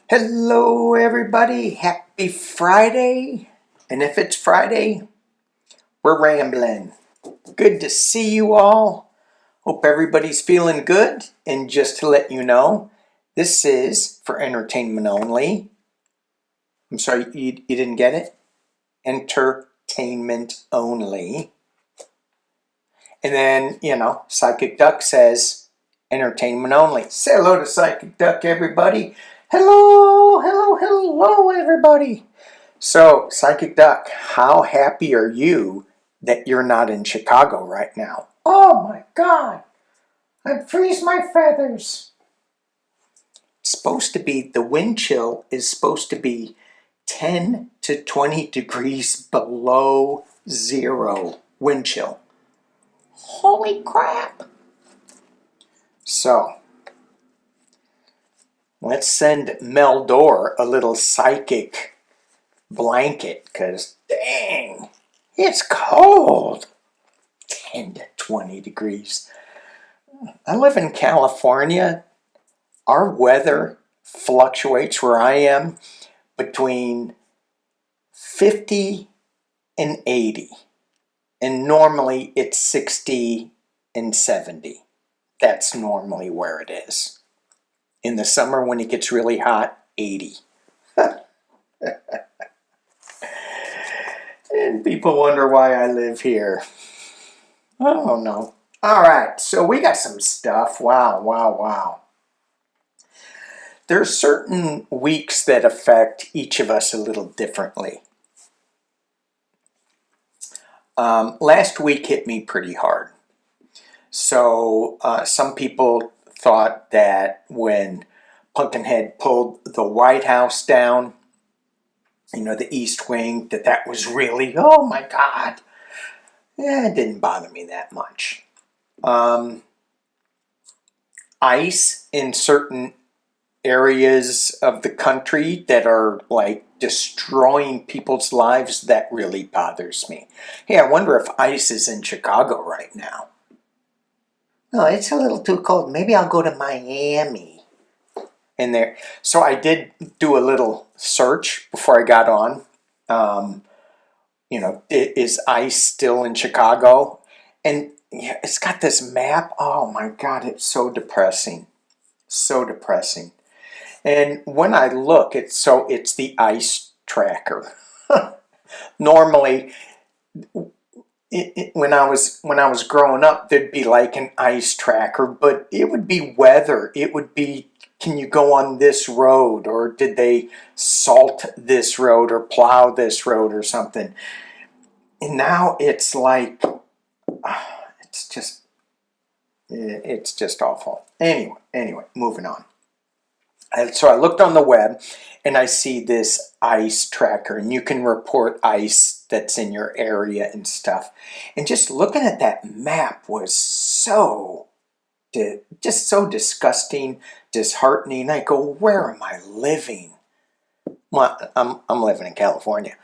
Hello, everybody. Happy Friday. And if it's Friday, we're rambling. Good to see you all. Hope everybody's feeling good. And just to let you know, this is for entertainment only. I'm sorry, you didn't get it? Entertainment only. And then, Psychic Duck says entertainment only. Say hello to Psychic Duck, everybody. Hello, hello, hello, everybody. So, Psychic Duck, how happy are you that you're not in Chicago right now? Oh my God, I'd freeze my feathers. It's supposed to be, the wind chill is supposed to be 10 to 20 degrees below zero wind chill. Holy crap. So, let's send Mel Dore a little psychic blanket, because dang, it's cold. 10 to 20 degrees. I live in California. Our weather fluctuates where I am between 50 and 80. And normally it's 60 and 70. That's normally where it is. In the summer when it gets really hot, 80. And people wonder why I live here. I don't know. All right, so we got some stuff. Wow, wow, wow. There's certain weeks that affect each of us a little differently. Last week hit me pretty hard. So some people thought that when Pumpkinhead pulled the White House down, the East Wing, that was really, oh my God. Yeah, it didn't bother me that much. Ice in certain areas of the country that are like destroying people's lives, that really bothers me. Hey, I wonder if ice is in Chicago right now. No, it's a little too cold. Maybe I'll go to Miami. In there. So I did do a little search before I got on. Is ice still in Chicago? And yeah, it's got this map. Oh my God, it's so depressing. So depressing. And when I look, it's the ice tracker. Normally, when I was growing up, there'd be like an ice tracker, but it would be weather. It would be, can you go on this road, or did they salt this road or plow this road or something? And now it's like, it's just awful. Anyway, moving on. And so I looked on the web and I see this ice tracker, and you can report ice that's in your area and stuff. And just looking at that map was just so disgusting, disheartening. I go, where am I living? Well, I'm living in California,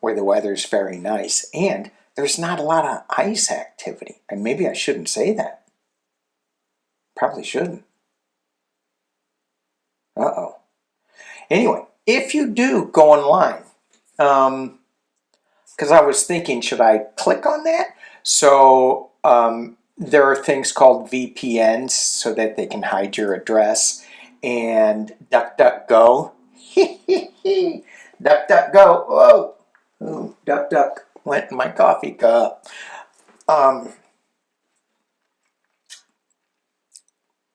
where the weather's very nice, and there's not a lot of ice activity. And maybe I shouldn't say that. Probably shouldn't. Uh-oh. Anyway, if you do go online, because I was thinking, should I click on that? So there are things called VPNs so that they can hide your address, and DuckDuckGo. DuckDuckGo. Whoa. Ooh, Duck went in my coffee cup.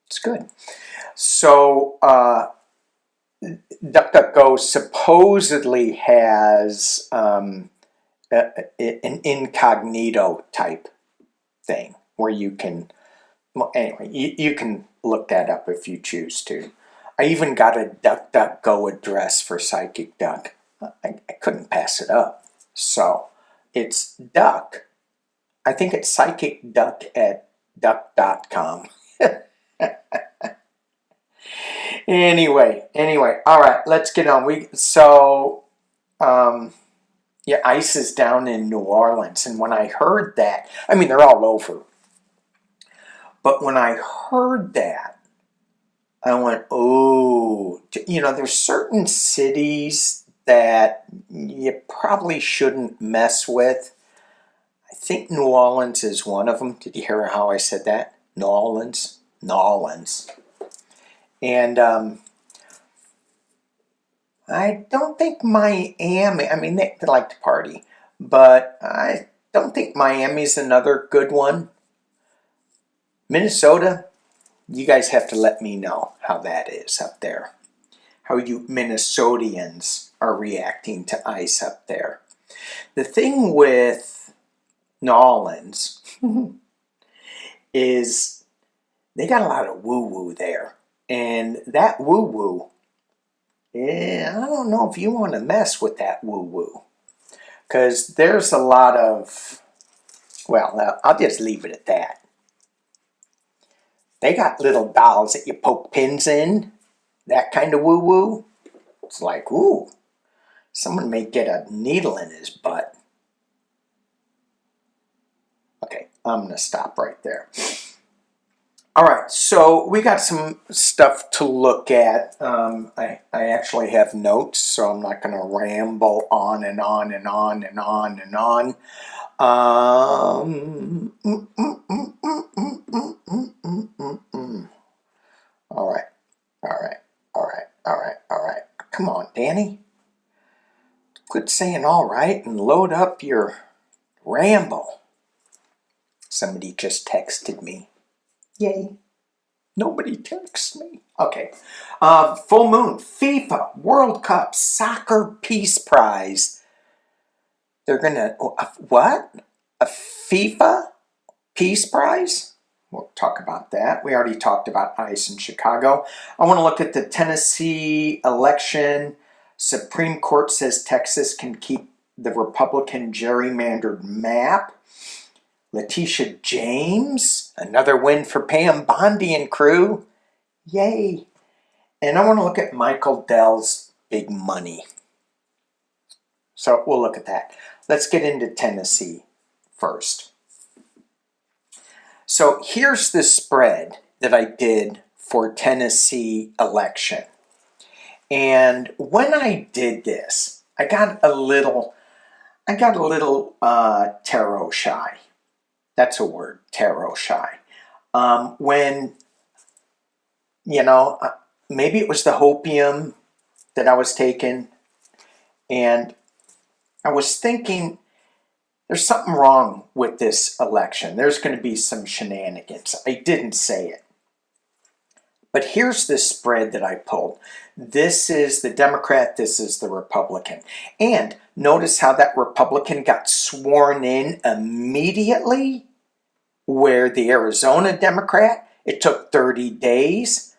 It's good. So DuckDuckGo supposedly has an incognito type thing where you can, well, anyway, you can look that up if you choose to. I even got a DuckDuckGo address for Psychic Duck. I couldn't pass it up. So it's Duck. I think it's Psychic Duck at duck.com. Anyway, all right, let's get on. Ice is down in New Orleans, and when I heard that, I mean, they're all over. But when I heard that, I went, oh, there's certain cities that you probably shouldn't mess with. I think New Orleans is one of them. Did you hear how I said that? New Orleans? New Orleans. And I don't think Miami, I mean, they like to party, but I don't think Miami's another good one. Minnesota, you guys have to let me know how that is up there. How you Minnesotians are reacting to ice up there. The thing with New Orleans is they got a lot of woo-woo there. And that woo-woo, I don't know if you want to mess with that woo-woo. Because there's a lot of, well, I'll just leave it at that. They got little dolls that you poke pins in, that kind of woo-woo. It's like, ooh, someone may get a needle in his butt. Okay, I'm going to stop right there. All right, so we got some stuff to look at. I actually have notes, so I'm not going to ramble on and on and on and on and on. All right, all right, all right, all right, all right. Come on, Danny. Quit saying all right and load up your ramble. Somebody just texted me. Yay. Nobody texts me. Okay. Full moon. FIFA World Cup Soccer Peace Prize. They're going to... What? A FIFA Peace Prize? We'll talk about that. We already talked about ICE in Chicago. I want to look at the Tennessee election. Supreme Court says Texas can keep the Republican gerrymandered map. Letitia James, another win for Pam Bondi and crew. Yay. And I want to look at Michael Dell's big money. So we'll look at that. Let's get into Tennessee first. So here's the spread that I did for Tennessee election. And when I did this, I got a little tarot shy. That's a word, tarot shy. When, maybe it was the hopium that I was taking, and I was thinking there's something wrong with this election. There's going to be some shenanigans. I didn't say it. But here's the spread that I pulled. This is the Democrat, this is the Republican. And notice how that Republican got sworn in immediately, where the Arizona Democrat, it took 30 days.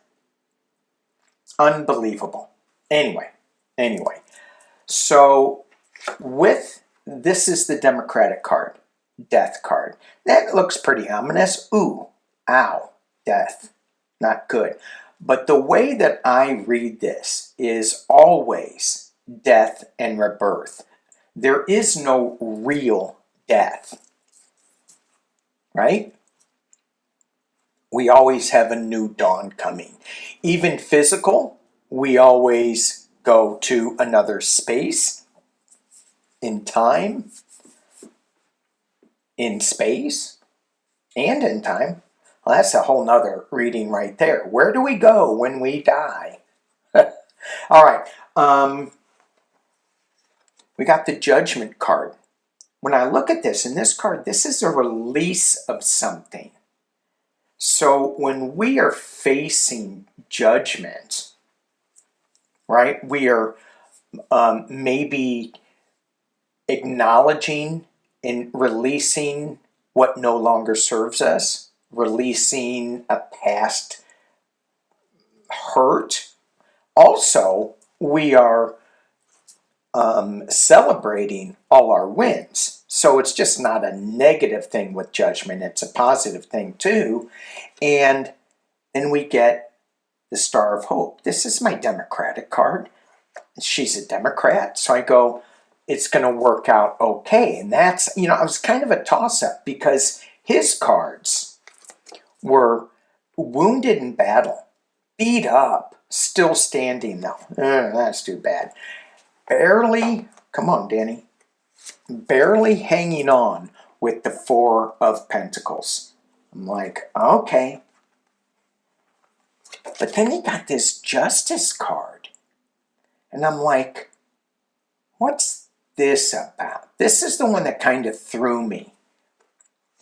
Unbelievable. Anyway. So this is the Democratic card, death card. That looks pretty ominous. Ooh, ow, death. Not good. But the way that I read this is always death and rebirth. There is no real death. Right? We always have a new dawn coming. Even physical, we always go to another space, in time, in space, and in time. Well, that's a whole nother reading right there. Where do we go when we die? All right. We got the Judgment card. When I look at this, in this card, this is a release of something. So when we are facing judgment, right, we are maybe acknowledging and releasing what no longer serves us, releasing a past hurt. Also, we are celebrating all our wins. So it's just not a negative thing with judgment, it's a positive thing too. And then we get the Star of Hope. This is my Democratic card. She's a Democrat, so I go, it's going to work out okay. And that's, it was kind of a toss-up because his cards were wounded in battle. beat up, still standing though. That's too bad. Barely, come on, Danny. Barely hanging on with the Four of Pentacles. I'm like, okay. But then he got this Justice card. And I'm like, what's this about? This is the one that kind of threw me.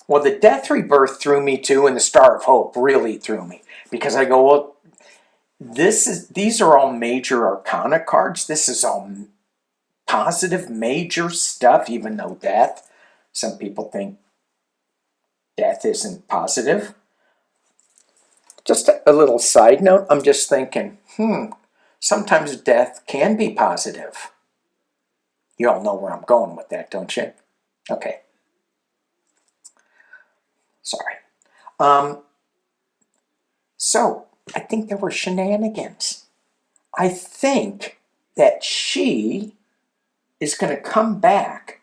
Well, the Death Rebirth threw me too, and the Star of Hope really threw me. Because I go, well, these are all major arcana cards. This is all positive, major stuff, even though death. Some people think death isn't positive. Just a little side note, I'm just thinking, sometimes death can be positive. You all know where I'm going with that, don't you? Okay. Sorry. So, I think there were shenanigans. I think that she is going to come back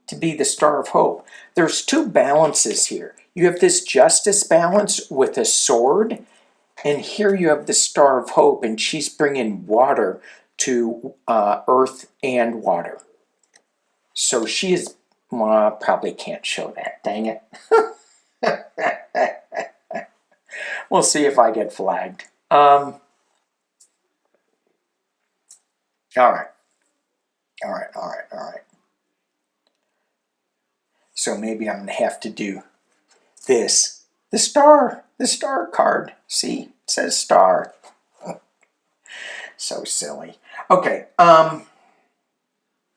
to be the Star of Hope. There's two balances here. You have this Justice balance with a sword, and here you have the Star of Hope, and she's bringing water to earth and water. So she is, well, I probably can't show that, dang it. We'll see if I get flagged. All right. So maybe I'm going to have to do this. The star card. See, it says star. So silly. Okay,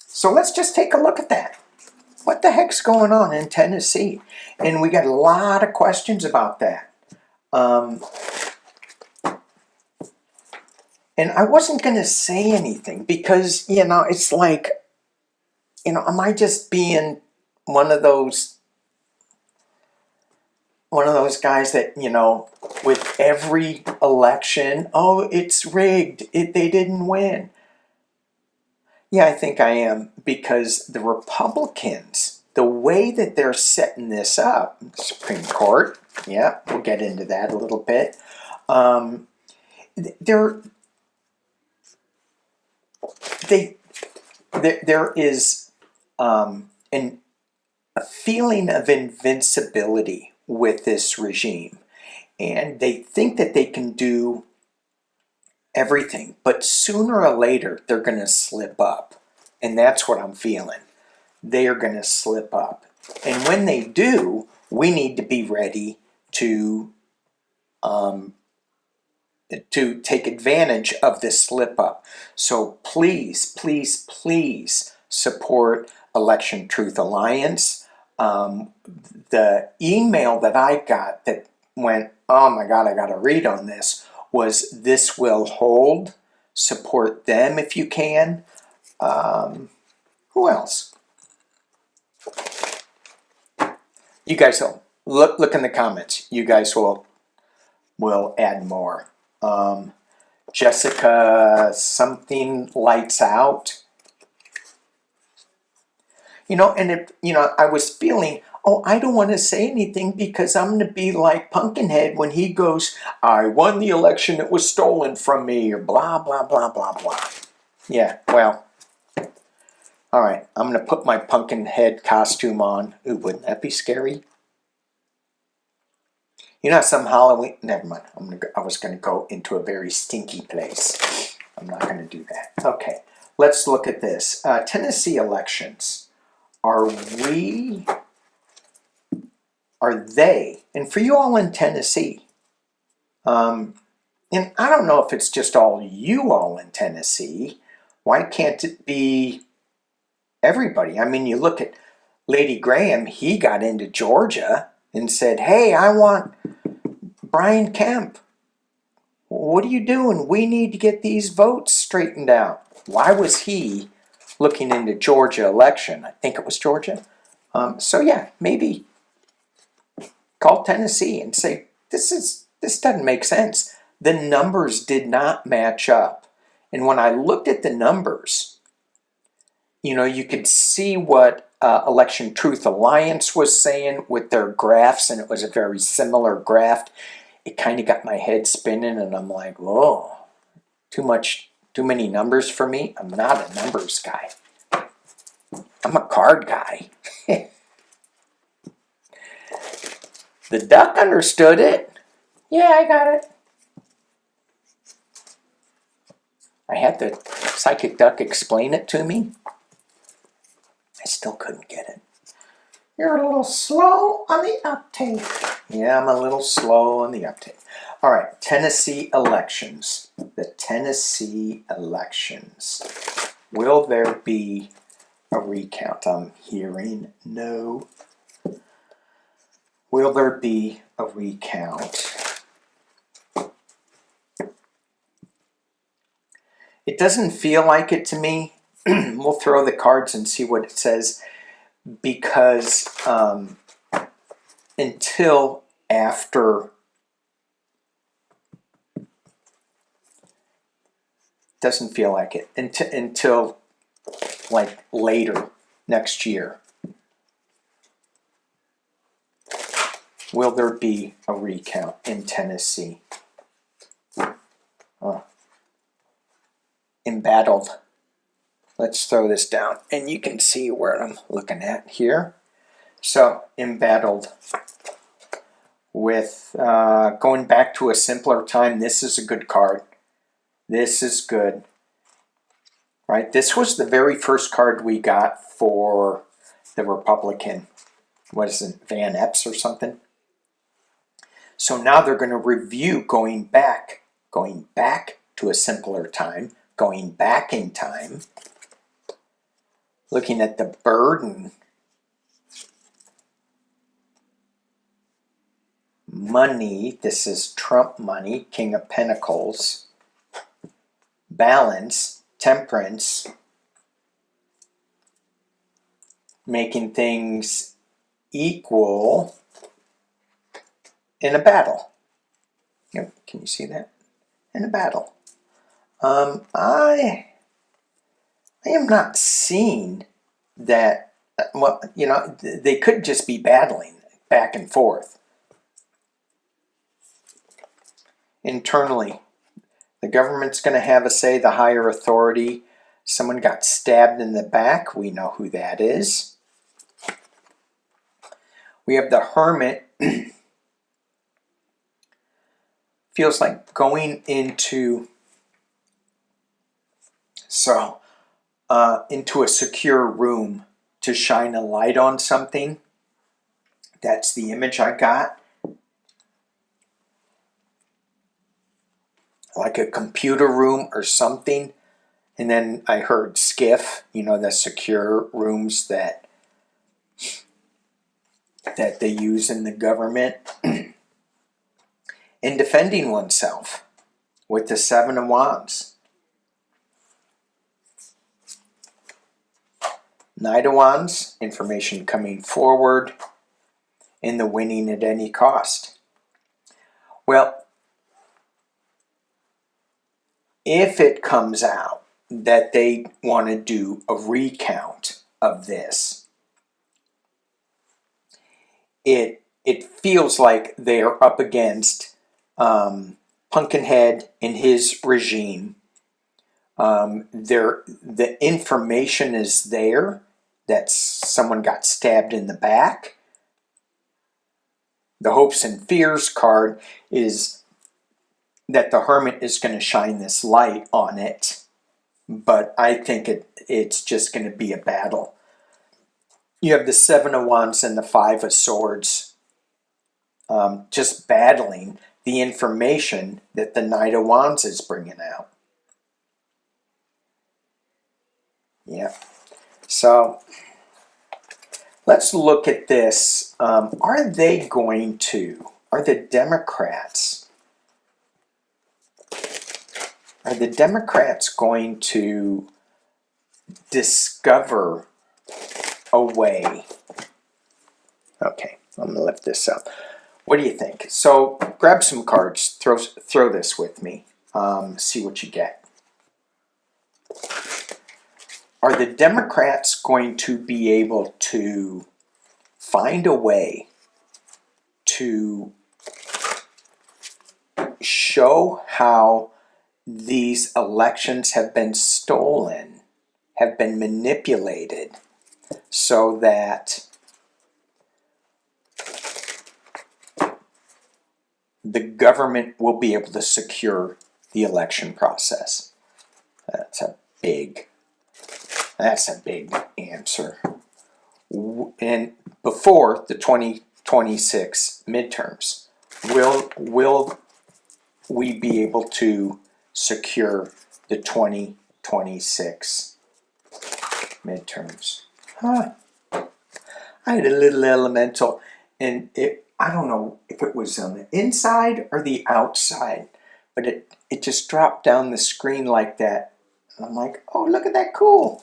so let's just take a look at that. What the heck's going on in Tennessee? And we got a lot of questions about that. And I wasn't going to say anything because, it's like, am I just being one of those guys that, with every election, oh, it's rigged, they didn't win. Yeah, I think I am, because the Republicans, the way that they're setting this up, Supreme Court, yeah, we'll get into that a little bit, there is a feeling of invincibility with this regime, and they think that they can do everything, but sooner or later they're going to slip up, and that's what I'm feeling. They are going to slip up, and when they do, we need to be ready to take advantage of this slip up. So please support Election Truth Alliance. The email that I got that went, oh my God, I got to read on this, was This Will Hold. Support them if you can. Who else? You guys will look in the comments. You guys will add more. Jessica something lights out. And I was feeling, oh, I don't want to say anything because I'm going to be like Pumpkinhead when he goes, I won the election, it was stolen from me, or blah, blah, blah, blah, blah. Yeah, well, all right, I'm going to put my Pumpkinhead costume on. Ooh, wouldn't that be scary? Some Halloween, never mind, I was going to go into a very stinky place. I'm not going to do that. Okay, let's look at this. Tennessee elections. Are they, and for you all in Tennessee, and I don't know if it's just all you all in Tennessee, why can't it be everybody? I mean, you look at Lady Graham, he got into Georgia and said, hey, I want Brian Kemp. What are you doing? We need to get these votes straightened out. Why was he looking into Georgia election? I think it was Georgia. So yeah, maybe call Tennessee and say, this doesn't make sense. The numbers did not match up. And when I looked at the numbers, you could see what Election Truth Alliance was saying with their graphs, and it was a very similar graph. it kind of got my head spinning, and I'm like, whoa, too many numbers for me. I'm not a numbers guy. I'm a card guy. The duck understood it. Yeah, I got it. I had the psychic duck explain it to me. I still couldn't get it. You're a little slow on the uptake. Yeah, I'm a little slow on the uptake. All right, Tennessee elections. The Tennessee elections. Will there be a recount? I'm hearing no. Will there be a recount? It doesn't feel like it to me. We'll throw the cards and see what it says, because until after, doesn't feel like it until like later next year. Will there be a recount in Tennessee? Embattled. Let's throw this down, and you can see where I'm looking at here. So, embattled with going back to a simpler time. This is a good card. This is good. Right? This was the very first card we got for the Republican. What is it, Van Epps or something? So now they're going to review going back to a simpler time, going back in time, looking at the burden, money, this is Trump money, King of Pentacles, balance, temperance, making things equal in a battle. Yep, can you see that? In a battle. I am not seeing that. Well, you know, they could just be battling back and forth. Internally, the government's going to have a say, the higher authority. Someone got stabbed in the back. We know who that is. We have the Hermit. Feels like going into into a secure room to shine a light on something. That's the image I got. Like a computer room or something. And then I heard skiff, you know, the secure rooms that they use in the government. And defending oneself with the Seven of Wands. Knight of Wands, information coming forward, and the winning at any cost. Well, if it comes out that they want to do a recount of this, it feels like they're up against Pumpkinhead and his regime. The information is there that someone got stabbed in the back. The hopes and fears card is that the Hermit is going to shine this light on it, but I think it's just going to be a battle. You have the Seven of Wands and the Five of Swords just battling the information that the Knight of Wands is bringing out. Yeah. So let's look at this. Are the Democrats going to discover a way? Okay, I'm going to lift this up. What do you think? So grab some cards, throw this with me, see what you get. Are the Democrats going to be able to find a way to show how these elections have been stolen, have been manipulated, so that the government will be able to secure the election process. That's a big answer. And before the 2026 midterms, will we be able to secure the 2026 midterms? Huh. I had a little elemental, and I don't know if it was on the inside or the outside, but it just dropped down the screen like that. And I'm like, oh, look at that, cool.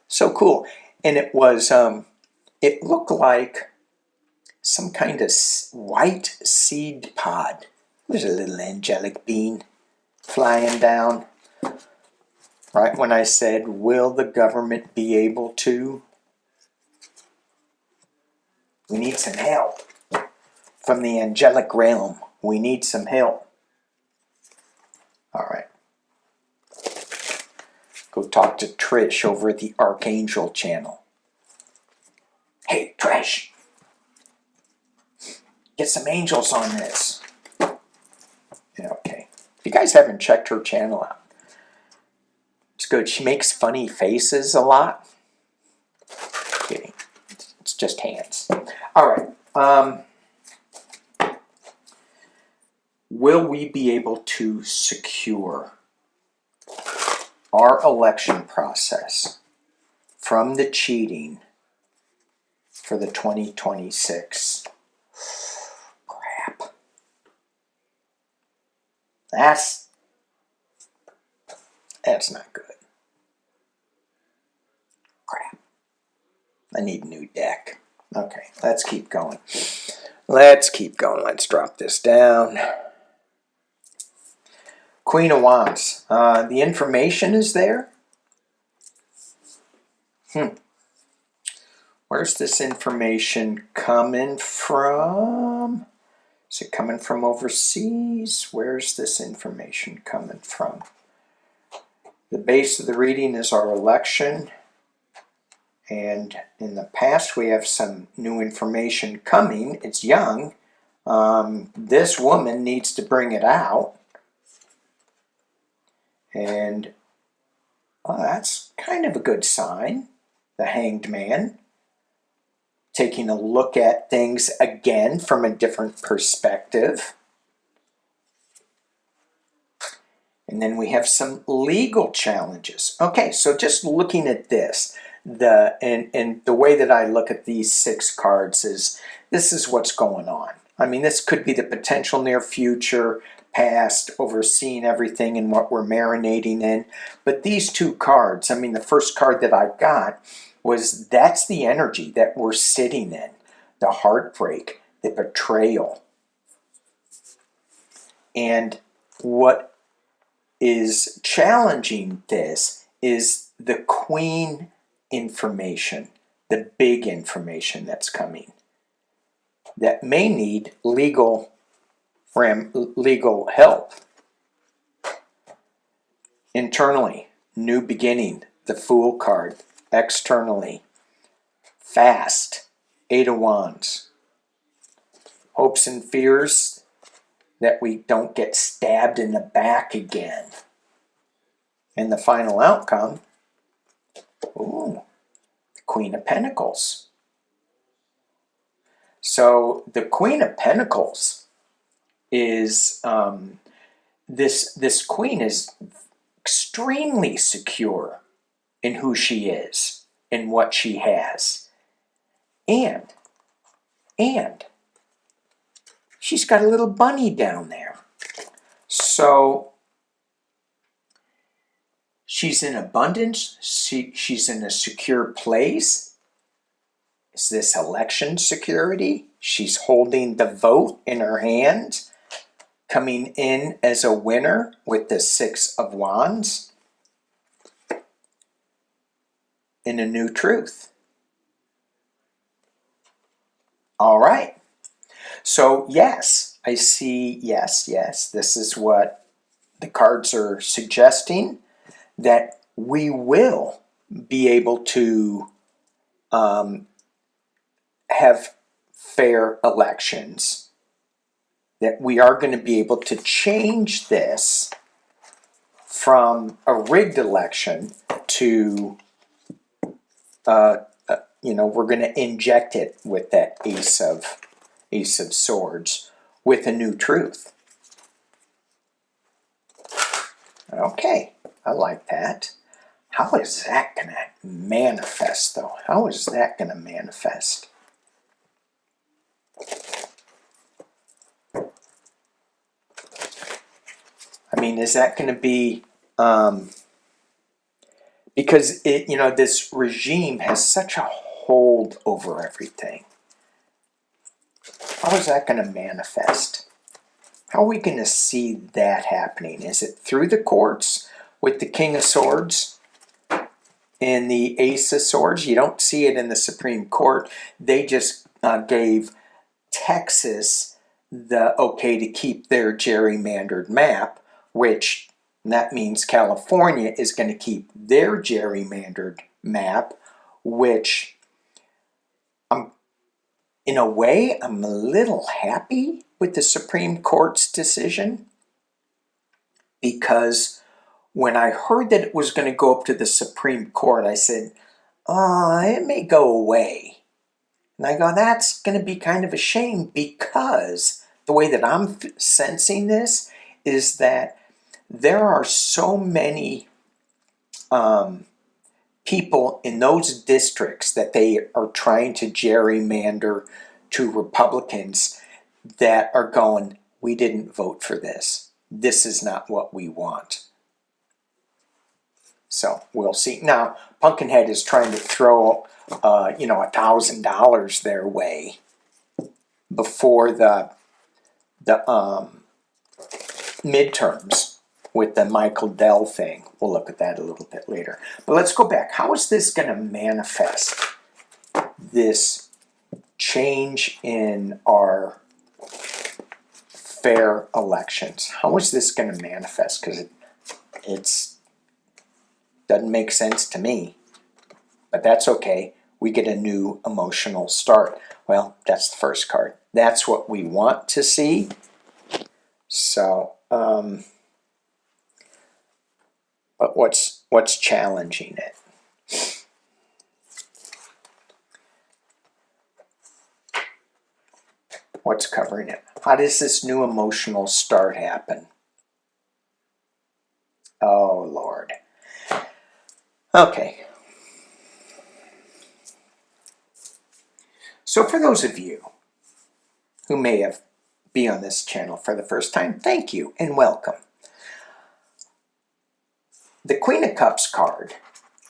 So cool. And it was, it looked like some kind of white seed pod. There's a little angelic bean flying down. Right when I said, will the government be able to? We need some help from the angelic realm. We need some help. All right. Go talk to Trish over at the Archangel channel. Hey, Trish. Get some angels on this. Yeah, okay. If you guys haven't checked her channel out, it's good. She makes funny faces a lot. Kidding. It's just hands. All right. Will we be able to secure our election process from the cheating for the 2026? Crap. That's not good. Crap. I need a new deck. Okay, let's keep going. Let's keep going. Let's drop this down. Queen of Wands. The information is there. Where's this information coming from? Is it coming from overseas? Where's this information coming from? The base of the reading is our election. And in the past, we have some new information coming. It's young. This woman needs to bring it out. And well, that's kind of a good sign. The Hanged Man. Taking a look at things again from a different perspective. And then we have some legal challenges. Okay, so just looking at this, and the way that I look at these 6 cards is, this is what's going on. I mean, this could be the potential near future, past, overseeing everything and what we're marinating in. But these 2 cards, I mean, the first card that I got was, that's the energy that we're sitting in. The heartbreak, the betrayal. And what is challenging this is the Queen information, the big information that's coming, that may need legal help. Internally, new beginning, the Fool card. Externally, fast, 8 of Wands. Hopes and fears that we don't get stabbed in the back again. And the final outcome, ooh, the Queen of Pentacles. So the Queen of Pentacles is, this queen is extremely secure in who she is and what she has. And she's got a little bunny down there. So she's in abundance. She's in a secure place. Is this election security? She's holding the vote in her hand, coming in as a winner with the 6 of Wands. In a new truth. All right. So yes, I see, yes, this is what the cards are suggesting, that we will be able to have fair elections, that we are going to be able to change this from a rigged election to, we're going to inject it with that Ace of Swords with a new truth. Okay, I like that. How is that going to manifest, though? How is that going to manifest? I mean, is that going to be, because this regime has such a hold over everything. How is that going to manifest? How are we going to see that happening? Is it through the courts with the King of Swords and the Ace of Swords? You don't see it in the Supreme Court. They just gave Texas the okay to keep their gerrymandered map, which that means California is going to keep their gerrymandered map, which in a way, I'm a little happy with the Supreme Court's decision, because when I heard that it was going to go up to the Supreme Court, I said, it may go away. And I go, that's going to be kind of a shame, because the way that I'm sensing this is that there are so many people in those districts that they are trying to gerrymander to Republicans that are going, we didn't vote for this. This is not what we want. So we'll see. Now, Pumpkinhead is trying to throw, $1,000 their way before the midterms with the Michael Dell thing. We'll look at that a little bit later. But let's go back. How is this going to manifest, this change in our fair elections? How is this going to manifest? Because it's doesn't make sense to me. But that's okay. We get a new emotional start. Well, that's the first card. That's what we want to see. So, but what's challenging it? What's covering it? How does this new emotional start happen? Oh, Lord. Okay. So for those of you who may have been on this channel for the first time, thank you and welcome. The Queen of Cups card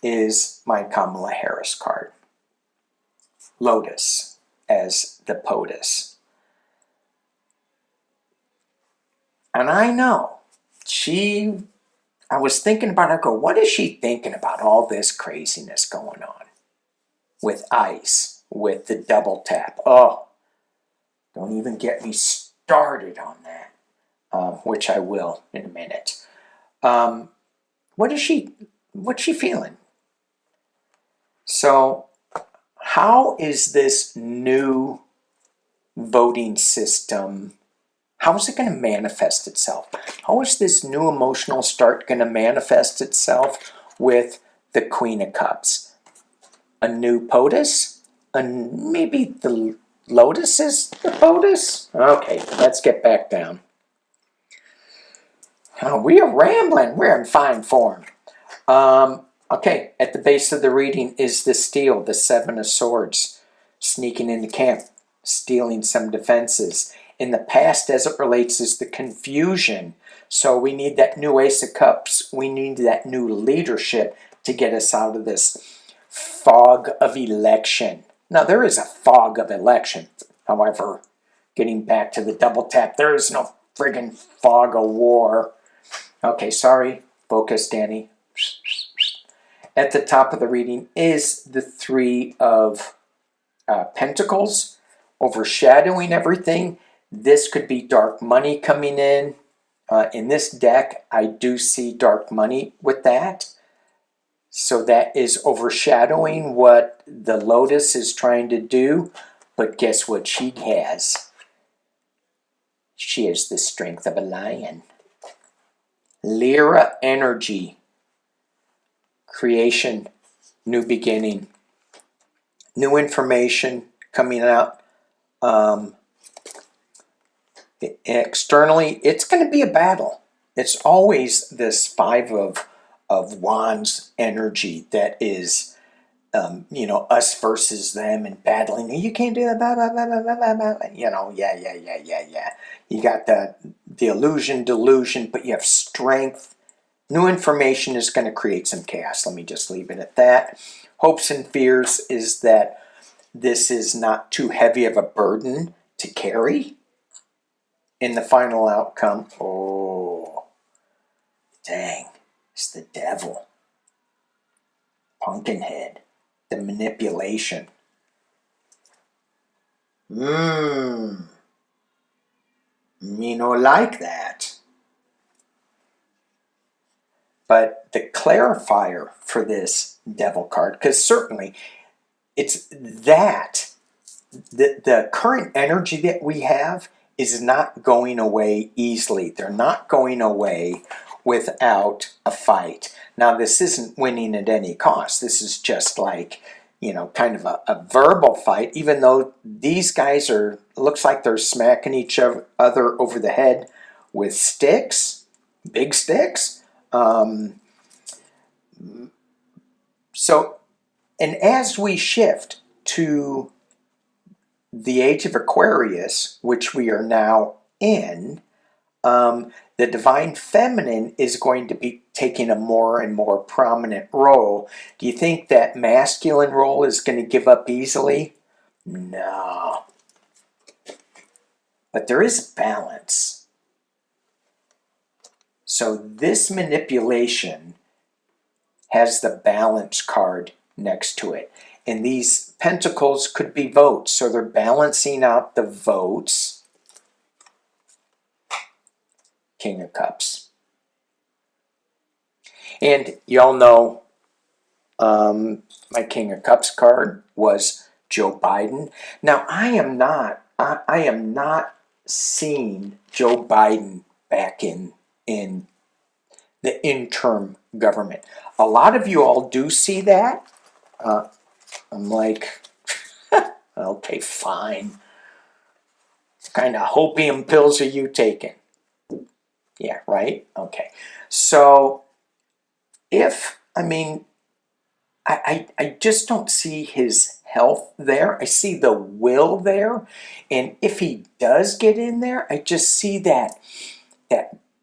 is my Kamala Harris card. Lotus as the POTUS. And I know, I was thinking about her, what is she thinking about all this craziness going on? With ICE, with the double tap. Oh, don't even get me started on that, which I will in a minute. What's she feeling? So, how is this new voting system, how is it going to manifest itself? How is this new emotional start going to manifest itself with the Queen of Cups? A new POTUS? And maybe the Lotus is the POTUS? Okay, let's get back down. Oh, we are rambling. We're in fine form. Okay, at the base of the reading is the Steel, the Seven of Swords, sneaking into camp, stealing some defenses. In the past, as it relates, is the confusion. So we need that new Ace of Cups. We need that new leadership to get us out of this fog of election. Now, there is a fog of election. However, getting back to the double tap, there is no friggin' fog of war. Okay, sorry. Focus, Danny. At the top of the reading is the Three of Pentacles, overshadowing everything. This could be dark money coming in. In this deck, I do see dark money with that. So that is overshadowing what the Lotus is trying to do. But guess what she has? She has the strength of a lion. Lyra energy. Creation. New beginning. New information coming out. Externally, it's going to be a battle. It's always this Five of Wands energy that is, us versus them and battling. You can't do that, blah, blah, blah, blah, blah, blah. Yeah. You got the illusion, delusion, but you have strength. New information is going to create some chaos. Let me just leave it at that. Hopes and fears is that this is not too heavy of a burden to carry. In the final outcome, oh, dang, it's the devil. Pumpkinhead, the manipulation. Me no like that. But the clarifier for this devil card, because certainly it's that, the current energy that we have is not going away easily. They're not going away without a fight. Now, this isn't winning at any cost. This is just like, kind of a verbal fight, even though these guys looks like they're smacking each other over the head with sticks, big sticks. So, and as we shift to the age of Aquarius, which we are now in, the divine feminine is going to be taking a more and more prominent role. Do you think that masculine role is going to give up easily? No. But there is balance. So this manipulation has the balance card next to it. And these pentacles could be votes, so they're balancing out the votes. King of Cups. And y'all know my King of Cups card was Joe Biden. Now, I am not seeing Joe Biden back in the interim government. A lot of you all do see that. I'm like, okay, fine. What kind of opium pills are you taking? Yeah, right? Okay. So, I just don't see his health there. I see the will there. And if he does get in there, I just see that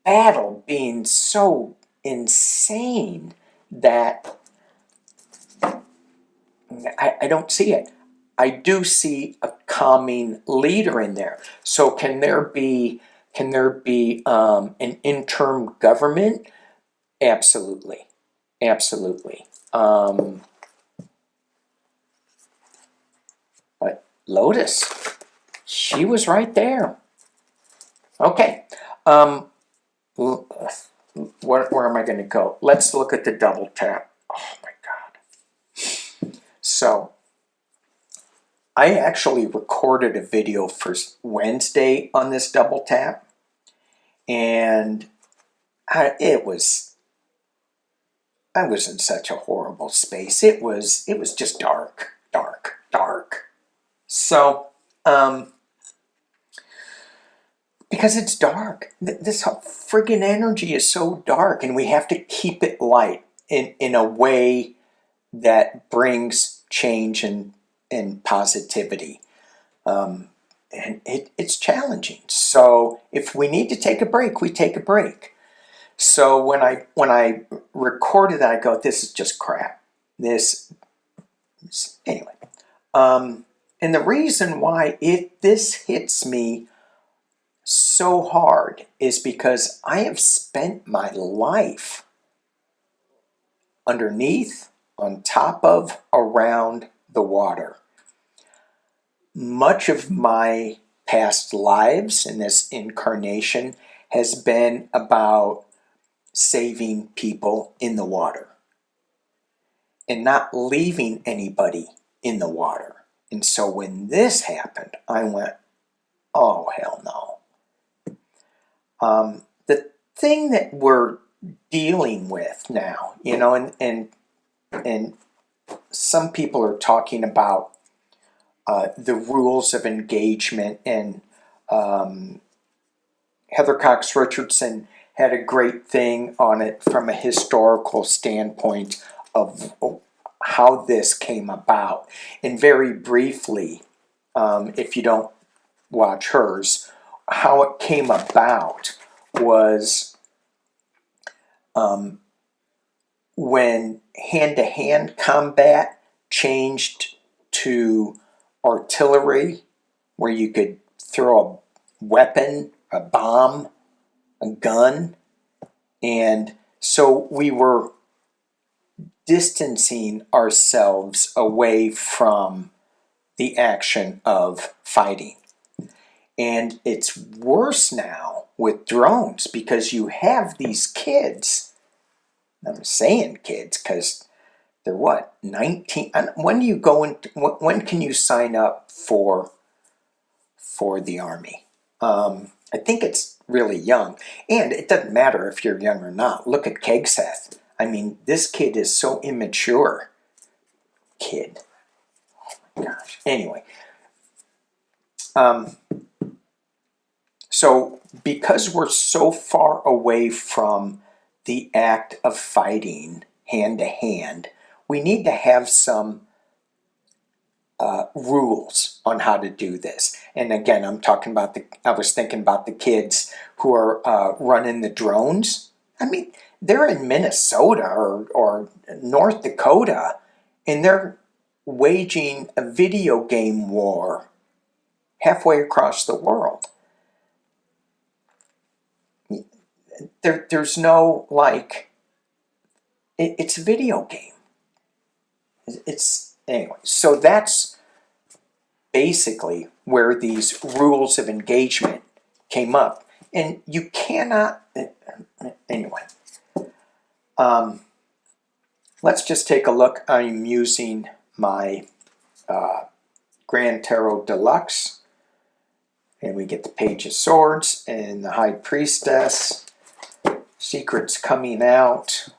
battle being so insane that I don't see it. I do see a calming leader in there. So can there be an interim government? Absolutely. But Lotus, she was right there. Okay. Where am I going to go? Let's look at the double tap. Oh my God. So I actually recorded a video for Wednesday on this double tap, and I was in such a horrible space. It was just dark. So, because it's dark, this friggin' energy is so dark, and we have to keep it light in a way that brings change and positivity. And it's challenging. So if we need to take a break, we take a break. So when I recorded that, I go, this is just crap. Anyway. And the reason why this hits me so hard is because I have spent my life underneath, on top of, around the water. Much of my past lives in this incarnation has been about saving people in the water and not leaving anybody in the water. And so when this happened, I went, oh, hell no. The thing that we're dealing with now, you know, and some people are talking about the rules of engagement, and Heather Cox Richardson had a great thing on it from a historical standpoint of how this came about. And very briefly, if you don't watch hers, how it came about was when hand-to-hand combat changed to artillery, where you could throw a weapon, a bomb, a gun, and so we were distancing ourselves away from the action of fighting. And it's worse now with drones, because you have these kids, I'm saying kids because they're what, 19? When do you go into, when can you sign up for the Army? I think it's really young, and it doesn't matter if you're young or not. Look at Kegseth. I mean, this kid is so immature. Kid. Oh my gosh. Anyway. So because we're so far away from the act of fighting hand to hand, we need to have some rules on how to do this. And again, I was thinking about the kids who are running the drones. I mean, they're in Minnesota or North Dakota, and they're waging a video game war halfway across the world. There's no, like, it's a video game. It's, anyway, so that's basically where these rules of engagement came up. And you cannot, anyway. Let's just take a look. I'm using my Grand Tarot Deluxe. And we get the Page of Swords and the High Priestess. Secrets coming out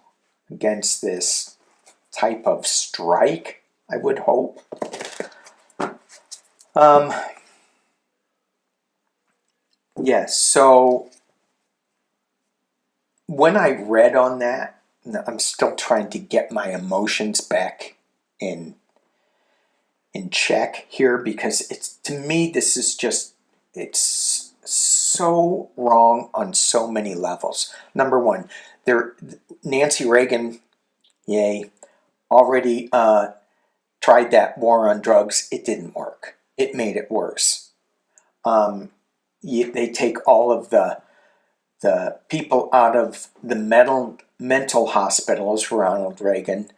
against this type of strike, I would hope. Yes, so when I read on that, I'm still trying to get my emotions back in check here, because it's, to me, this is just, it's so wrong on so many levels. Number one, Nancy Reagan, yay, already tried that war on drugs. It didn't work. It made it worse. They take all of the people out of the mental hospitals, Ronald Reagan,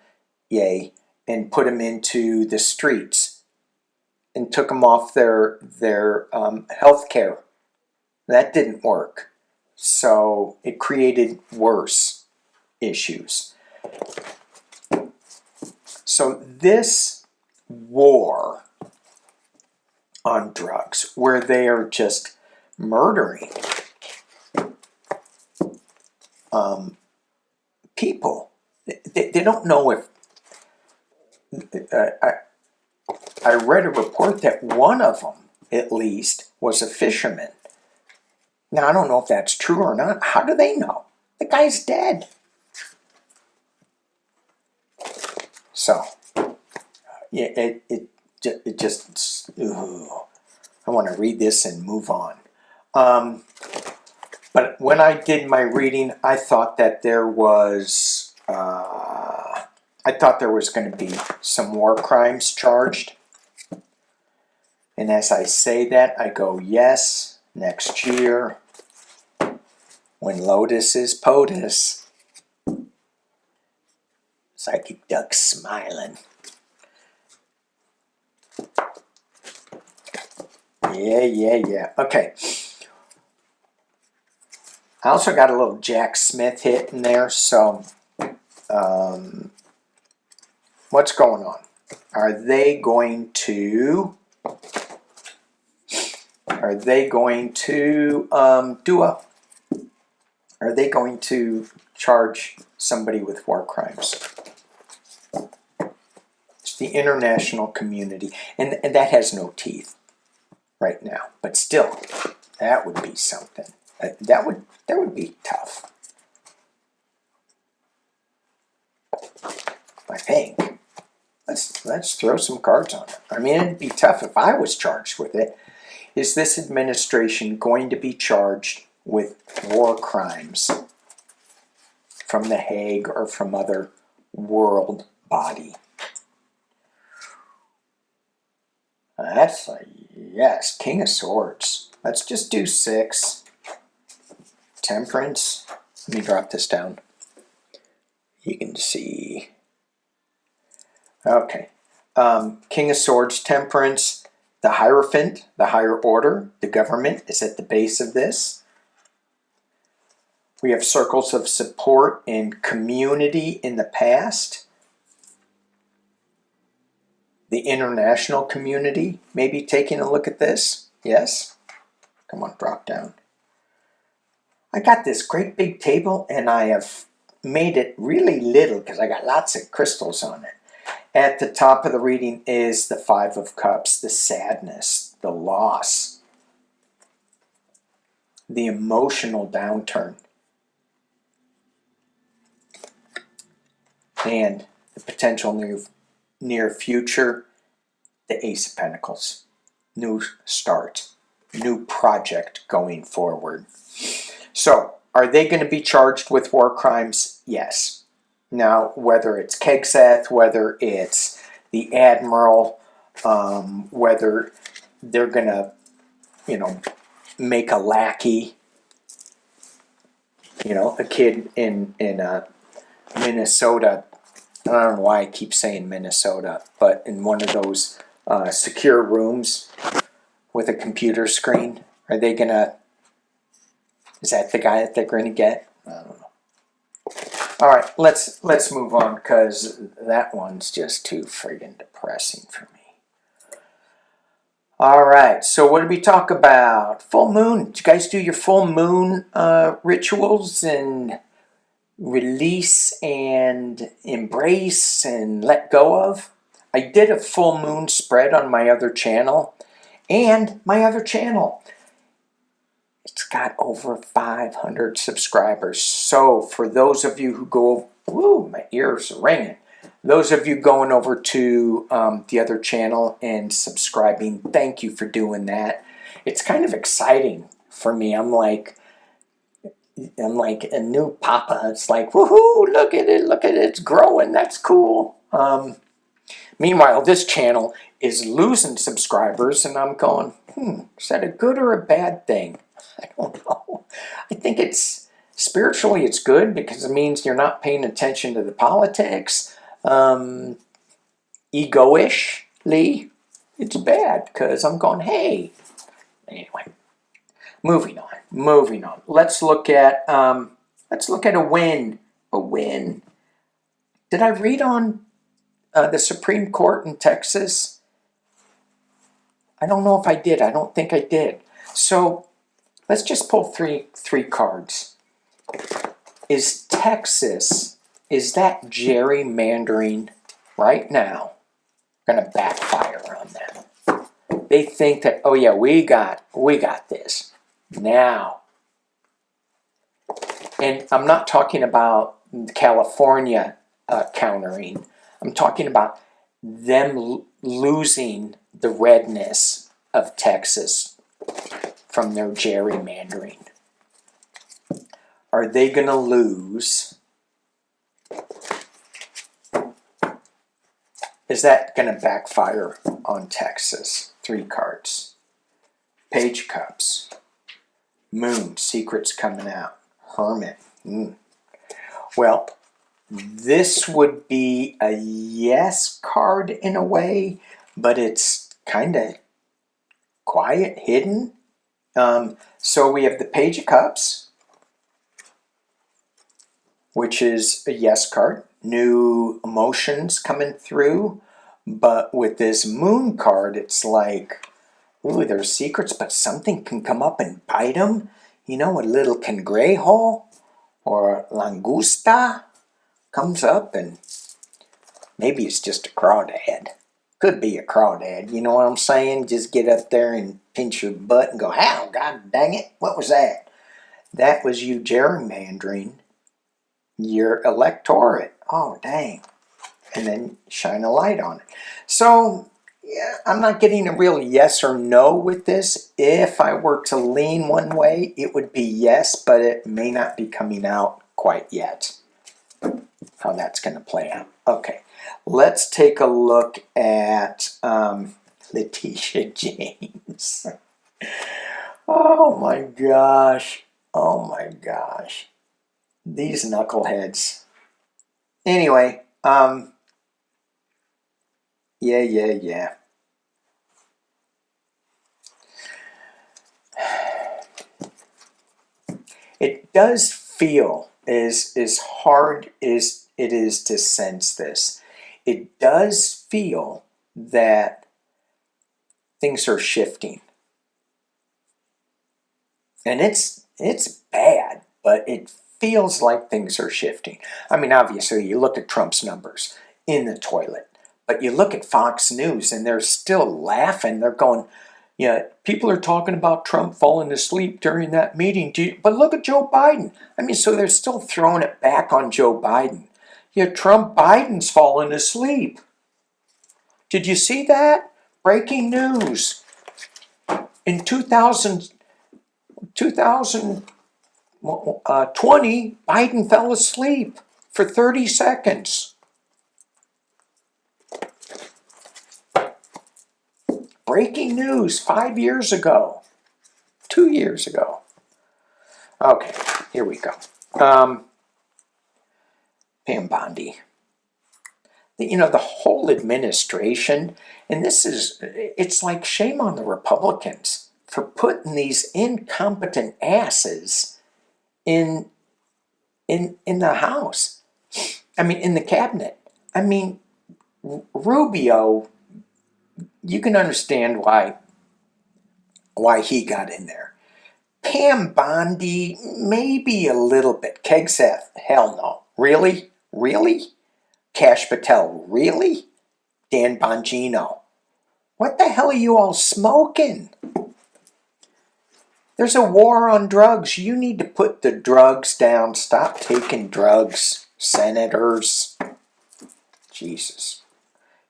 yay, and put them into the streets and took them off their health care. That didn't work. So it created worse issues. So this war on drugs, where they are just murdering people, they don't know if... I read a report that one of them, at least, was a fisherman. Now, I don't know if that's true or not. How do they know? The guy's dead. So, yeah, it just, ugh. I want to read this and move on. But when I did my reading, I thought that there was, going to be some war crimes charged. And as I say that, I go, yes, next year, when Lotus is POTUS. Psychic Duck smiling. Yeah. Okay. I also got a little Jack Smith hit in there, so what's going on? Are they going to are they going to charge somebody with war crimes? It's the international community, and that has no teeth right now, but still, that would be something. That would be tough, I think. Let's throw some cards on it. I mean, it'd be tough if I was charged with it. Is this administration going to be charged with war crimes from The Hague or from other world body? That's a yes. King of Swords. Let's just do 6. Temperance. Let me drop this down. You can see. Okay. King of Swords, Temperance, the Hierophant, the higher order, the government is at the base of this. We have circles of support and community in the past. The international community maybe taking a look at this. Yes. Come on, drop down. I got this great big table and I have made it really little because I got lots of crystals on it. At the top of the reading is the 5 of Cups, the sadness, the loss, the emotional downturn, and the potential near future, the Ace of Pentacles, new start, new project going forward. So, are they going to be charged with war crimes? Yes. Now, whether it's Kegseth, whether it's the Admiral, whether they're going to, make a lackey, a kid in Minnesota. I don't know why I keep saying Minnesota, but in one of those secure rooms with a computer screen, are they going to, is that the guy that they're going to get? I don't know. All right, let's move on because that one's just too friggin' depressing for me. All right, so what did we talk about? Full moon. Did you guys do your full moon rituals and release and embrace and let go of? I did a full moon spread on my other channel, and my other channel, it's got over 500 subscribers. So for those of you who go, woo, my ears are ringing. Those of you going over to the other channel and subscribing, thank you for doing that. It's kind of exciting for me. I'm like a new papa. It's like, woohoo, look at it, it's growing, that's cool. Meanwhile, this channel is losing subscribers, and I'm going, is that a good or a bad thing? I don't know. I think it's spiritually it's good because it means you're not paying attention to the politics. Egoishly, it's bad because I'm going, hey. Anyway, moving on. Let's look at a win. A win. Did I read on the Supreme Court in Texas? I don't know if I did. I don't think I did. So let's just pull three cards. Is Texas, is that gerrymandering right now going to backfire on them? They think that, oh yeah, we got this now. And I'm not talking about California countering. I'm talking about them losing the redness of Texas from their gerrymandering. Are they going to lose? Is that going to backfire on Texas? 3 cards. Page of Cups. Moon. Secrets coming out. Hermit. Well, this would be a yes card in a way, but it's kind of quiet, hidden. So we have the Page of Cups, which is a yes card. New emotions coming through. But with this Moon card, it's like, ooh, there's secrets, but something can come up and bite them. You know, a little cangrejo or langusta comes up, and maybe it's just a crawdad. Could be a crawdad, you know what I'm saying? Just get up there and pinch your butt and go, "How, God dang it, what was that?" That was you gerrymandering your electorate. Oh, dang. And then shine a light on it. So, yeah, I'm not getting a real yes or no with this. If I were to lean one way, it would be yes, but it may not be coming out quite yet how that's going to play out. Okay, let's take a look at Letitia James. Oh my gosh. Oh my gosh. These knuckleheads. Anyway, yeah. It does feel, as hard as it is to sense this, it does feel that things are shifting. And it's bad, but it feels like things are shifting. I mean, obviously, you look at Trump's numbers in the toilet, but you look at Fox News and they're still laughing. They're going, yeah, people are talking about Trump falling asleep during that meeting. But look at Joe Biden. I mean, so they're still throwing it back on Joe Biden. Yeah, Biden's falling asleep. Did you see that? Breaking news. In 2020, Biden fell asleep for 30 seconds. Breaking news 5 years ago. 2 years ago. Okay, here we go. Pam Bondi. You know, the whole administration, and it's like shame on the Republicans for putting these incompetent asses in the House. I mean, in the cabinet. I mean, Rubio, you can understand why he got in there. Pam Bondi, maybe a little bit. Kegseth, hell no. Really? Kash Patel, really? Dan Bongino. What the hell are you all smoking? There's a war on drugs. You need to put the drugs down. Stop taking drugs, senators. Jesus.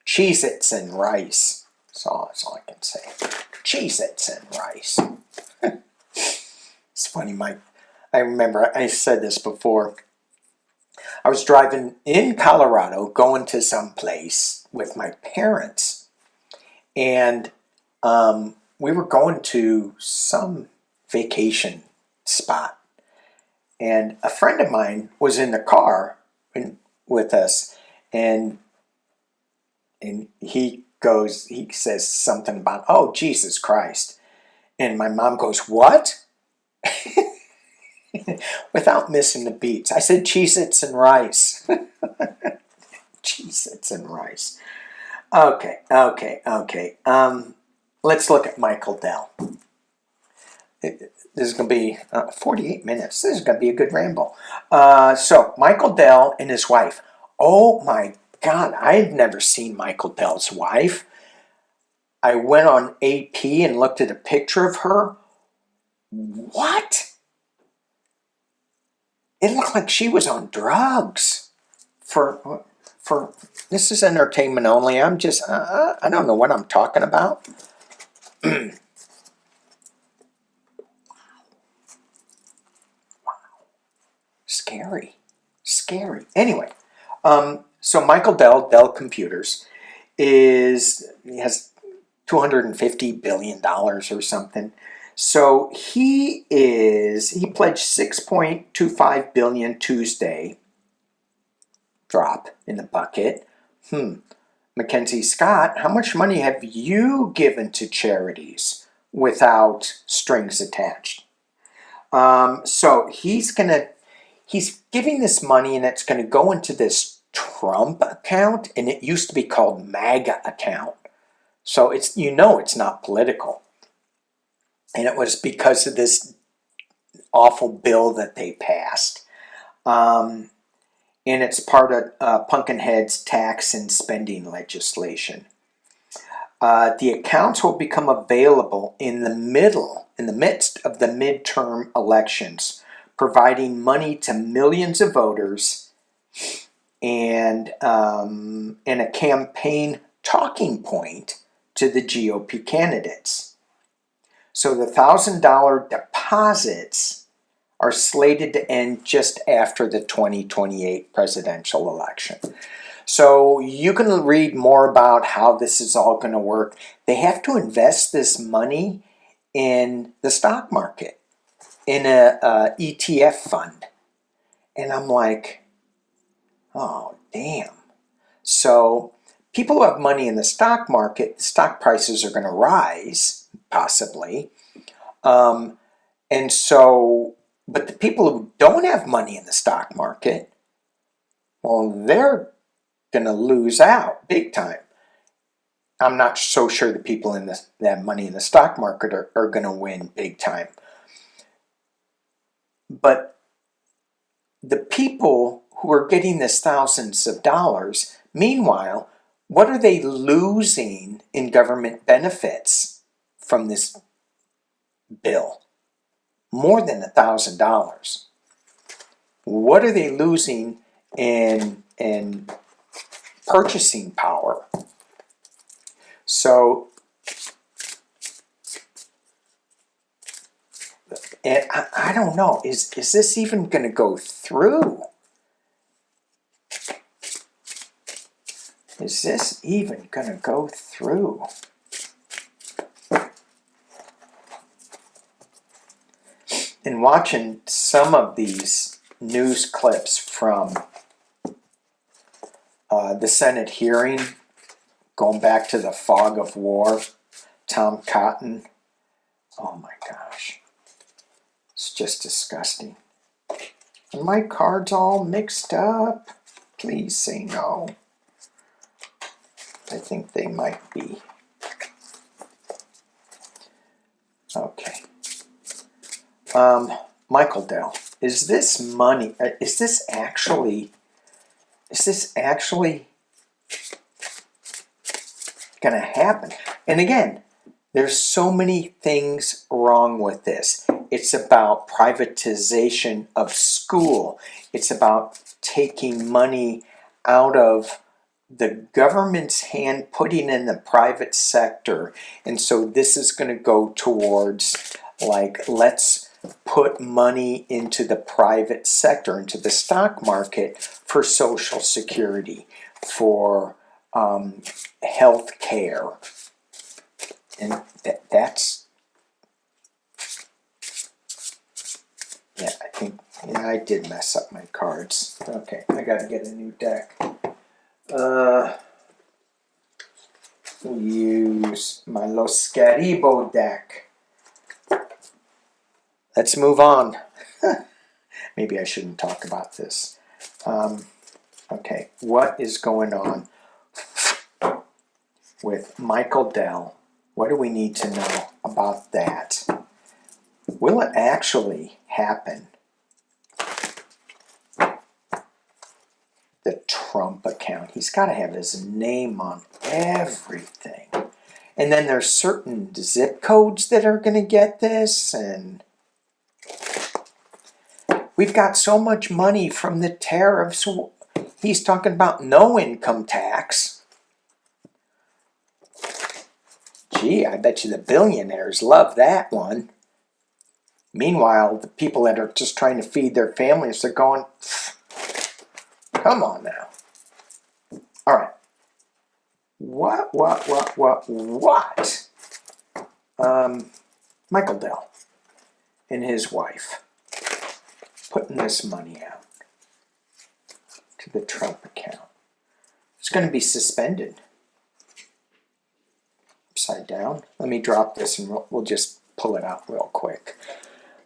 Cheez-Its and rice. That's all I can say. Cheez-Its and rice. It's funny, I remember I said this before. I was driving in Colorado, going to some place with my parents, and we were going to some vacation spot, and a friend of mine was in the car with us, and he says something about, "Oh, Jesus Christ," and my mom goes, "What?" Without missing the beats. I said Cheez-Its and rice. Cheez-Its and rice. Okay. Let's look at Michael Dell. This is going to be 48 minutes. This is going to be a good ramble. So, Michael Dell and his wife. Oh my God, I've never seen Michael Dell's wife. I went on AP and looked at a picture of her. What? It looked like she was on drugs. For this is entertainment only. I'm just I don't know what I'm talking about. Wow. Scary. Anyway, so Michael Dell Computers has $250 billion or something. So he pledged $6.25 billion Tuesday. Drop in the bucket. Mackenzie Scott, how much money have you given to charities? without strings attached. So he's giving this money, and it's going to go into this Trump account, and it used to be called MAGA account. So it's not political. And it was because of this awful bill that they passed. And it's part of Pumpkinhead's tax and spending legislation. The accounts will become available in the midst of the midterm elections, providing money to millions of voters and a campaign talking point to the GOP candidates. So the $1,000 deposits are slated to end just after the 2028 presidential election. So you can read more about how this is all going to work. They have to invest this money in the stock market, in a ETF fund. And I'm like, oh, damn. So people who have money in the stock market, the stock prices are going to rise, possibly. And so, but the people who don't have money in the stock market, well, they're going to lose out big time. I'm not so sure the people that have money in the stock market are going to win big time. But the people who are getting this thousands of dollars, meanwhile, what are they losing in government benefits from this bill? More than $1,000. What are they losing in purchasing power? So, and I don't know, is this even going to go through? Is this even going to go through? In watching some of these news clips from the Senate hearing, going back to the fog of war, Tom Cotton, oh my gosh, it's just disgusting. Are my cards all mixed up? Please say no. I think they might be. Okay. Michael Dell, is this money, is this actually going to happen? And again, there's so many things wrong with this. It's about privatization of school. It's about taking money out of the government's hand, putting in the private sector. And so this is going to go towards, like, let's put money into the private sector, into the stock market for Social Security, for health care. And that's, yeah, I think, yeah, I did mess up my cards. Okay, I got to get a new deck. We'll use my Los Caribo deck. Let's move on. Maybe I shouldn't talk about this. Okay, what is going on with Michael Dell? What do we need to know about that? Will it actually happen? The Trump account. He's got to have his name on everything. And then there's certain zip codes that are going to get this, and we've got so much money from the tariffs. He's talking about no income tax. Gee, I bet you the billionaires love that one. Meanwhile, the people that are just trying to feed their families are going, come on now. All right. What? Michael Dell and his wife putting this money out to the Trump account. It's going to be suspended. Upside upside down. Let me drop this and we'll just pull it out real quick.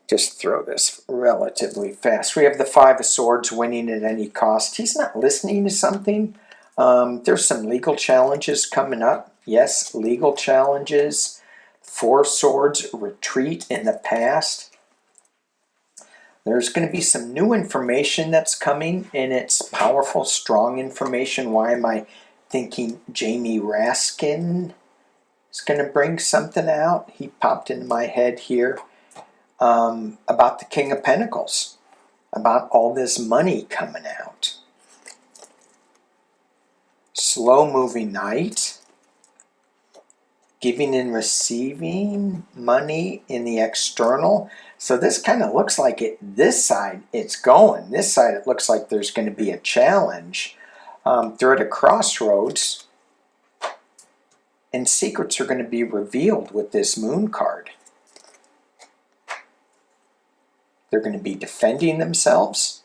Just throw this relatively fast. We have the Five of Swords, winning at any cost. He's not listening to something. There's some legal challenges coming up. Yes, legal challenges. Four Swords, retreat in the past. There's going to be some new information that's coming, and it's powerful, strong information. Why am I thinking Jamie Raskin is going to bring something out? He popped into my head here. About the King of Pentacles, about all this money coming out. Slow-moving Knight, giving and receiving money in the external. So this kind of looks like this side it's going. This side it looks like there's going to be a challenge. They're at a crossroads, and secrets are going to be revealed with this Moon card. They're going to be defending themselves.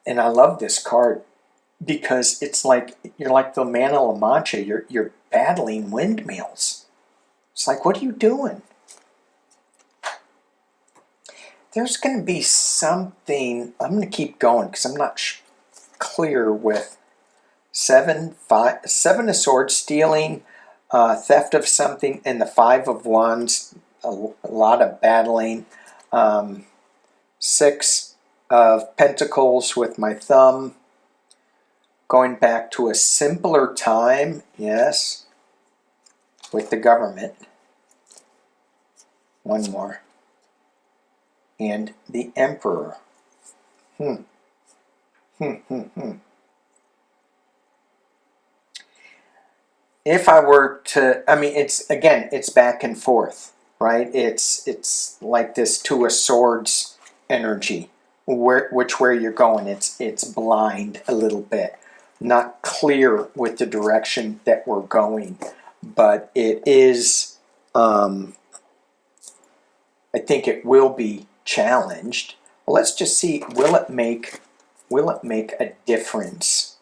And I love this card because it's like you're like the Man of La Mancha. You're battling windmills. It's like, what are you doing? There's going to be something. I'm going to keep going because I'm not clear with Seven of Swords, stealing, theft of something, and the Five of Wands. A lot of battling. Six of Pentacles with my thumb. Going back to a simpler time, yes, with the government. One more. And the Emperor. If I were to, I mean, it's back and forth. Right? It's like this Two of Swords energy. Which way you're going, it's blind a little bit. Not clear with the direction that we're going. But it is, I think it will be challenged. Well, let's just see, will it make a difference?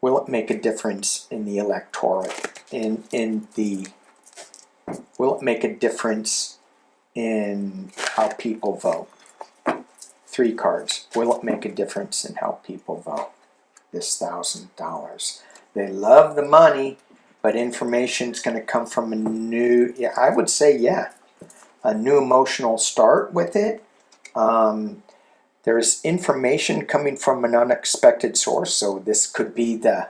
Will it make a difference in the electorate? Will it make a difference in how people vote? 3 cards. Will it make a difference in how people vote? This $1,000. They love the money, but information's going to come from a new, I would say, a new emotional start with it. There's information coming from an unexpected source, so this could be the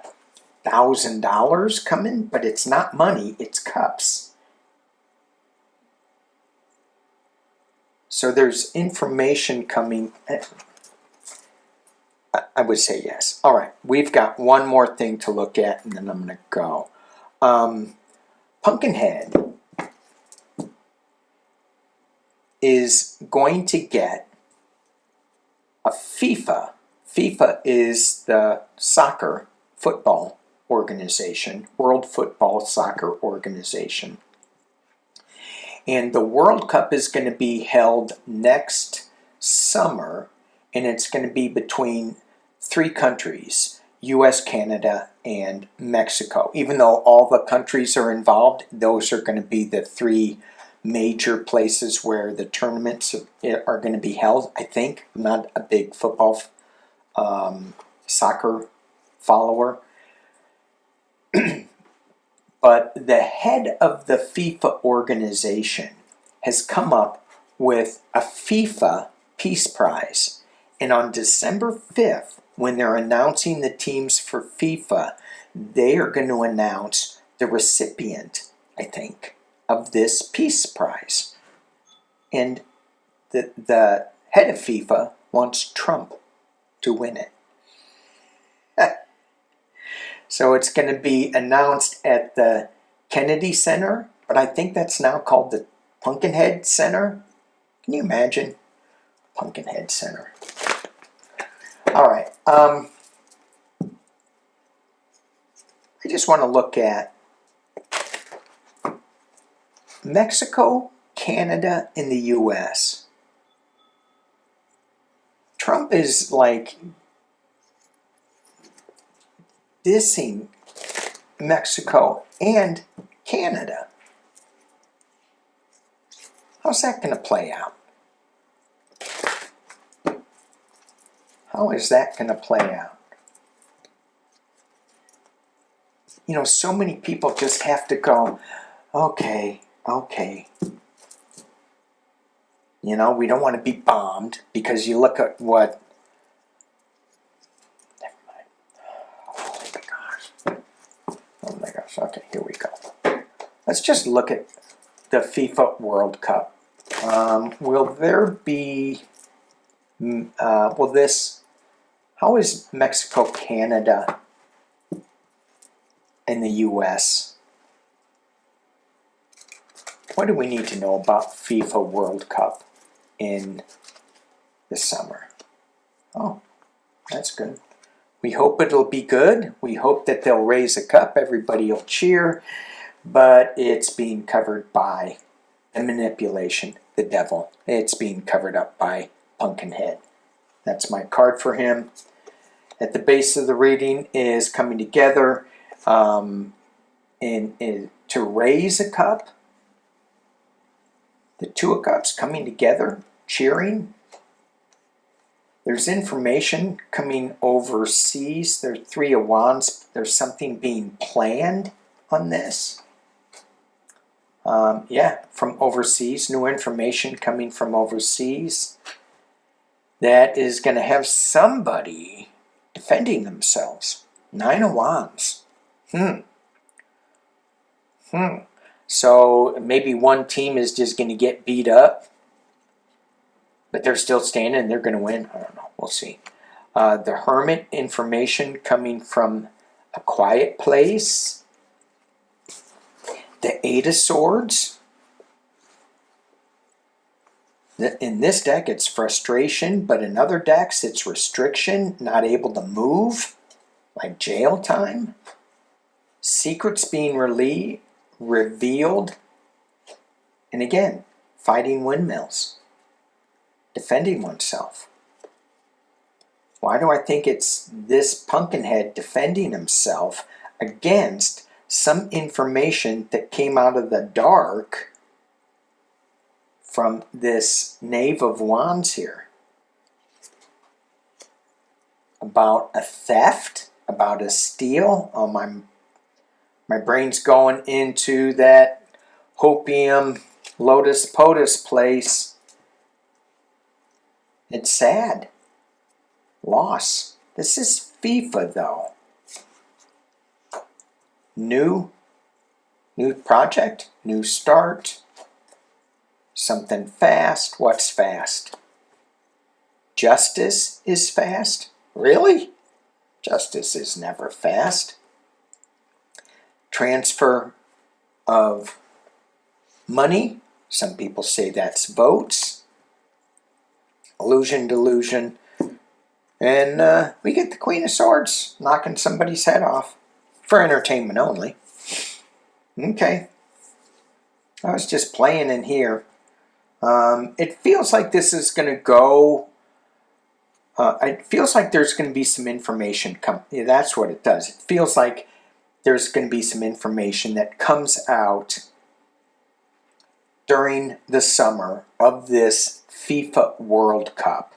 $1,000 coming, but it's not money, it's cups. So there's information coming. I would say yes. All right, we've got one more thing to look at, and then I'm going to go. Pumpkinhead is going to get a FIFA. FIFA is the soccer football organization, World Football Soccer Organization. And the World Cup is going to be held next summer, and it's going to be between 3 countries, US, Canada, and Mexico. Even though all the countries are involved, those are going to be the 3 major places where the tournaments are going to be held, I think. I'm not a big football soccer follower. But the head of the FIFA organization has come up with a FIFA Peace Prize. And on December 5th, when they're announcing the teams for FIFA, they are going to announce the recipient, I think, of this Peace Prize. And the head of FIFA wants Trump to win it. So it's going to be announced at the Kennedy Center, but I think that's now called the Pumpkinhead Center. Can you imagine? Pumpkinhead Center. All right. I just want to look at Mexico, Canada, and the U.S. Trump is like dissing Mexico and Canada. How's that going to play out? How is that going to play out? You know, so many people just have to go, okay. You know, we don't want to be bombed because you look at what... Never mind. Oh my gosh. Okay, here we go. Let's just look at the FIFA World Cup. Will there be... how is Mexico, Canada, and the U.S.? What do we need to know about FIFA World Cup in the summer? Oh, that's good. We hope it'll be good. We hope that they'll raise a cup. Everybody will cheer. But it's being covered by the manipulation, the devil. It's being covered up by Pumpkinhead. That's my card for him. At the base of the reading is coming together to raise a cup. The Two of Cups coming together, cheering. There's information coming overseas. There's Three of Wands. There's something being planned on this. From overseas. New information coming from overseas. That is going to have somebody defending themselves. Nine of Wands. So maybe one team is just going to get beat up, but they're still standing and they're going to win. I don't know. We'll see. The Hermit, information coming from a quiet place. The Eight of Swords. In this deck, it's frustration, but in other decks, it's restriction, not able to move, like jail time. Secrets being revealed. And again, fighting windmills. Defending oneself. Why do I think it's this Pumpkinhead defending himself against some information that came out of the dark from this Knave of Wands here? About a theft, about a steal. Oh, my brain's going into that Hopium Lotus Potus place. It's sad. Loss. This is FIFA though. New project, new start. Something fast. What's fast? Justice is fast? Really? Justice is never fast. Transfer of money. Some people say that's votes. Illusion, delusion. And we get the Queen of Swords knocking somebody's head off. For entertainment only. Okay. I was just playing in here. It feels like this is going to go... it feels like there's going to be some information yeah, that's what it does. It feels like there's going to be some information that comes out during the summer of this FIFA World Cup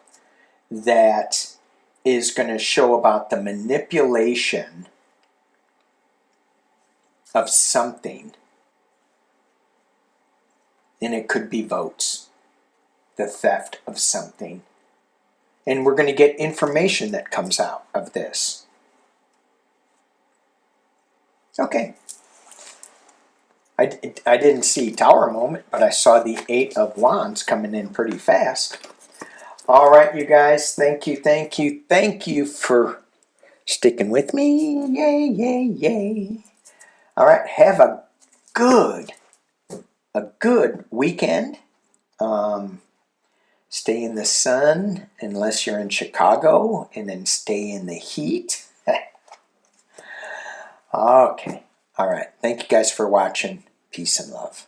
that is going to show about the manipulation of something. And it could be votes. The theft of something. And we're going to get information that comes out of this. Okay. I didn't see Tower Moment, but I saw the Eight of Wands coming in pretty fast. All right, you guys. Thank you for sticking with me. Yay, yay, yay. All right, have a good weekend. Stay in the sun unless you're in Chicago, and then stay in the heat. Okay. All right. Thank you guys for watching. Peace and love.